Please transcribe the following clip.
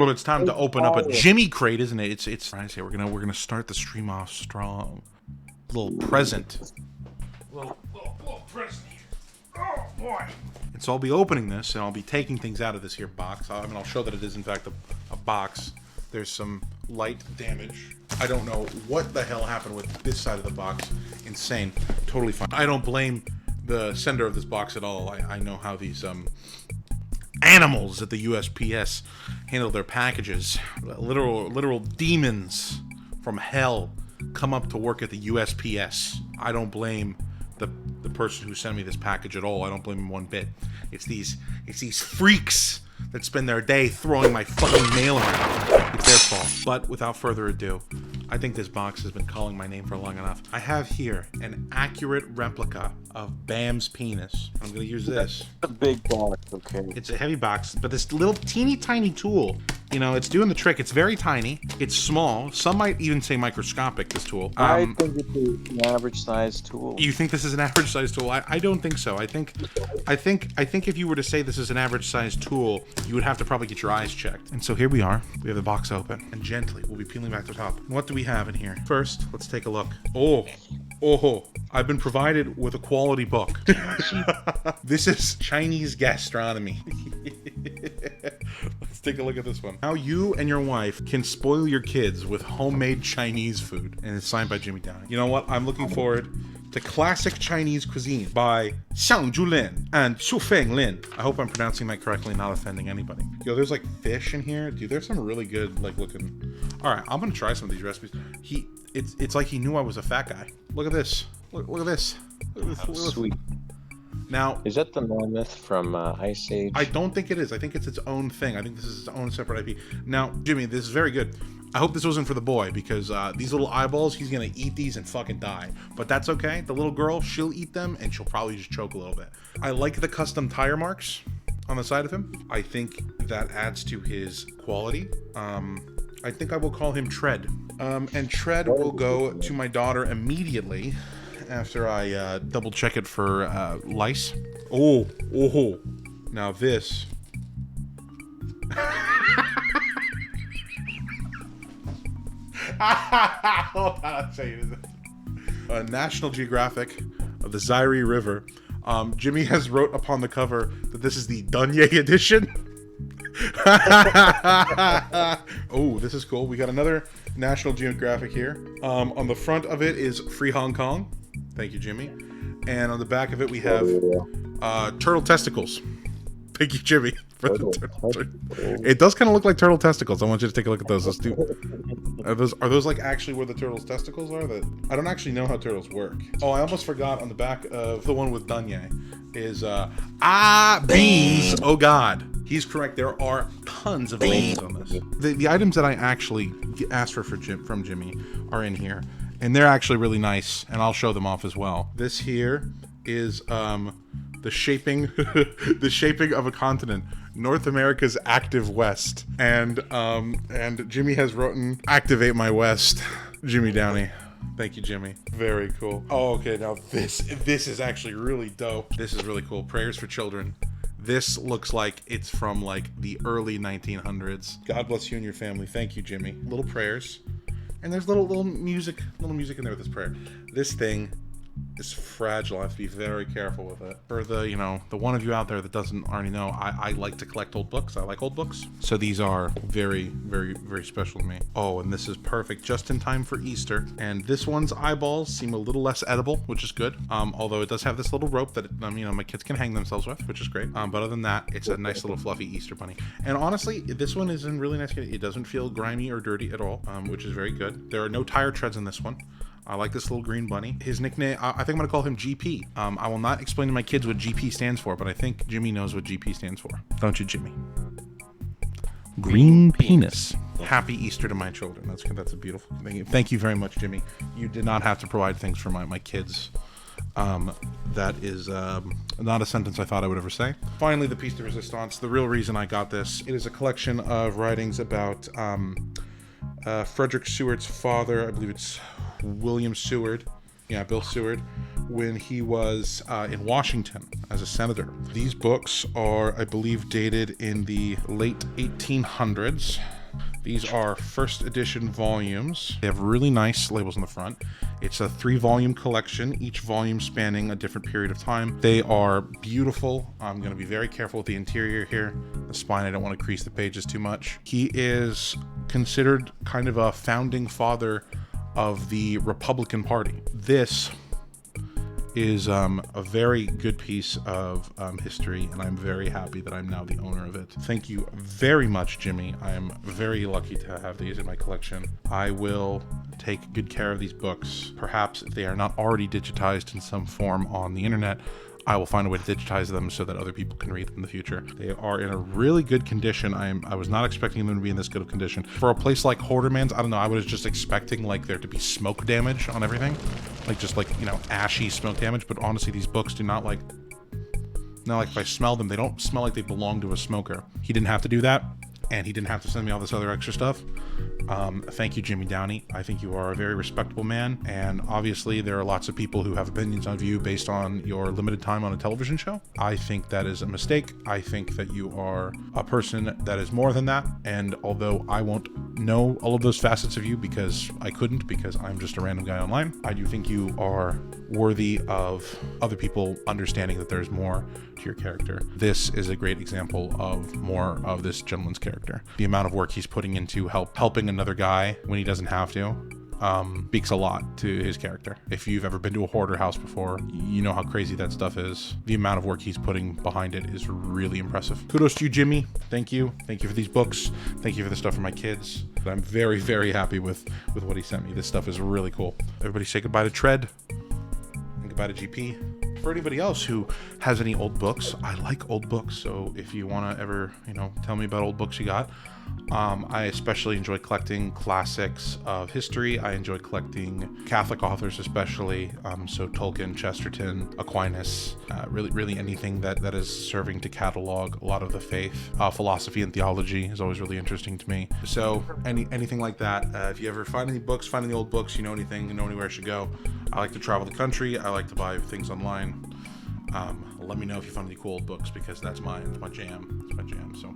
It's time to open up a Jimmy crate, isn't it? I say we're gonna start the stream off strong. Little present. Little present here. Oh boy. And so I'll be opening this, and I'll be taking things out of this here box. I mean, I'll show that it is in fact a box. There's some light damage. I don't know what the hell happened with this side of the box. Insane. Totally fine. I don't blame the sender of this box at all. I know how these animals at the USPS handle their packages. Literal demons from hell come up to work at the USPS. I don't blame the person who sent me this package at all. I don't blame him one bit. It's these freaks that spend their day throwing my fucking mail around. It's their fault. But without further ado, I think this box has been calling my name for long enough. I have here an accurate replica of Bam's penis. I'm gonna use this. A big box, okay. It's a heavy box, but this little teeny tiny tool, you know, it's doing the trick. It's very tiny. It's small. Some might even say microscopic, this tool. I think it's an average size tool. You think this is an average size tool? I don't think so. I think if you were to say this is an average size tool, you would have to probably get your eyes checked. And so here we are. We have the box open, and gently we'll be peeling back the top. What do we have in here? First, let's take a look. Oh, I've been provided with a quality book. This is Chinese gastronomy. Let's take a look at this one. How you and your wife can spoil your kids with homemade Chinese food. And it's signed by Jimmy Downey. You know what? I'm looking forward to Classic Chinese Cuisine by Xiangzhu Lin and Shufeng Lin. I hope I'm pronouncing that correctly, not offending anybody. Yo, there's like fish in here. Dude, there's some really good like looking. All right, I'm gonna try some of these recipes. It's like he knew I was a fat guy. Look at this. Look at this. Look at this. Sweet. Now, is that the mammoth from Ice Age? I don't think it is. I think it's its own thing. I think this is its own separate IP. Now, Jimmy, this is very good. I hope this wasn't for the boy, because these little eyeballs, he's gonna eat these and fucking die. But that's okay. The little girl, she'll eat them and she'll probably just choke a little bit. I like the custom tire marks on the side of him. I think that adds to his quality. I think I will call him Tread. And Tread will go to my daughter immediately after I double check it for lice. Oh. Now this. Hold on, I'll tell you this. National Geographic of the Zaire River. Jimmy has wrote upon the cover that this is the Dunye edition. Oh, this is cool. We got another National Geographic here. On the front of it is Free Hong Kong. Thank you, Jimmy. And on the back of it, we have turtle testicles. Thank you, Jimmy. It does kind of look like turtle testicles. I want you to take a look at those. Let's do. Are those like actually where the turtle's testicles are? That I don't actually know how turtles work. Oh, I almost forgot. On the back of the one with Dunye is beans. Oh God, he's correct. There are tons of beans on this. The items that I actually asked from Jimmy are in here, and they're actually really nice. And I'll show them off as well. This here is the shaping of a continent, North America's active west, and Jimmy has written "Activate my West." Jimmy Downey. Thank you, Jimmy. Very cool. Oh, okay. Now this is actually really dope. This is really cool. Prayers for children. This looks like it's from like the early 1900s. God bless you and your family. Thank you, Jimmy. Little prayers, and there's little music in there with this prayer. This thing is fragile. I have to be very careful with it. For the one of you out there that doesn't already know, I like to collect old books. I like old books. So these are very, very, very special to me. Oh, and this is perfect just in time for Easter. And this one's eyeballs seem a little less edible, which is good. Although it does have this little rope that my kids can hang themselves with, which is great. But other than that, it's a nice little fluffy Easter bunny. And honestly, this one is in really nice condition. It doesn't feel grimy or dirty at all, which is very good. There are no tire treads in this one. I like this little green bunny. His nickname, I think I'm gonna call him GP. I will not explain to my kids what GP stands for, but I think Jimmy knows what GP stands for. Don't you, Jimmy? Green penis. Happy Easter to my children. That's a beautiful thing. Thank you very much, Jimmy. You did not have to provide things for my kids. That is not a sentence I thought I would ever say. Finally, the piece de resistance. The real reason I got this. It is a collection of writings about Frederick Seward's father. I believe it's William Seward. Yeah, Bill Seward, when he was in Washington as a senator. These books are, I believe, dated in the late 1800s. These are first edition volumes. They have really nice labels on the front. It's a 3-volume collection, each volume spanning a different period of time. They are beautiful. I'm going to be very careful with the interior here. The spine, I don't want to crease the pages too much. He is considered kind of a founding father of the Republican Party. This is a very good piece of history, and I'm very happy that I'm now the owner of it. Thank you very much, Jimmy. I am very lucky to have these in my collection. I will take good care of these books. Perhaps if they are not already digitized in some form on the internet, I will find a way to digitize them so that other people can read them in the future. They are in a really good condition. I was not expecting them to be in this good of condition. For a place like Hoarderman's, I don't know, I was just expecting like there to be smoke damage on everything. Like just like, you know, ashy smoke damage, but honestly these books do not like if I smell them, they don't smell like they belong to a smoker. He didn't have to do that, and he didn't have to send me all this other extra stuff. Thank you, Jimmy Downey. I think you are a very respectable man, and obviously there are lots of people who have opinions of you based on your limited time on a television show. I think that is a mistake. I think that you are a person that is more than that, and although I won't know all of those facets of you because I couldn't, because I'm just a random guy online, I do think you are worthy of other people understanding that there's more to your character. This is a great example of more of this gentleman's character. The amount of work he's putting into helping another guy when he doesn't have to speaks a lot to his character. If you've ever been to a hoarder house before, you know how crazy that stuff is. The amount of work he's putting behind it is really impressive. Kudos to you, Jimmy. Thank you. Thank you for these books. Thank you for the stuff for my kids. I'm very, very happy with what he sent me. This stuff is really cool. Everybody say goodbye to Tread and goodbye to GP. For anybody else who has any old books, I like old books, so if you want to ever, tell me about old books you got. I especially enjoy collecting classics of history. I enjoy collecting Catholic authors especially, so Tolkien, Chesterton, Aquinas, really anything that is serving to catalog a lot of the faith. Philosophy and theology is always really interesting to me. So anything like that. If you ever find any books, find any old books, you know anything, you know anywhere I should go. I like to travel the country. I like to buy things online. Let me know if you find any cool old books, because that's mine. It's my jam. So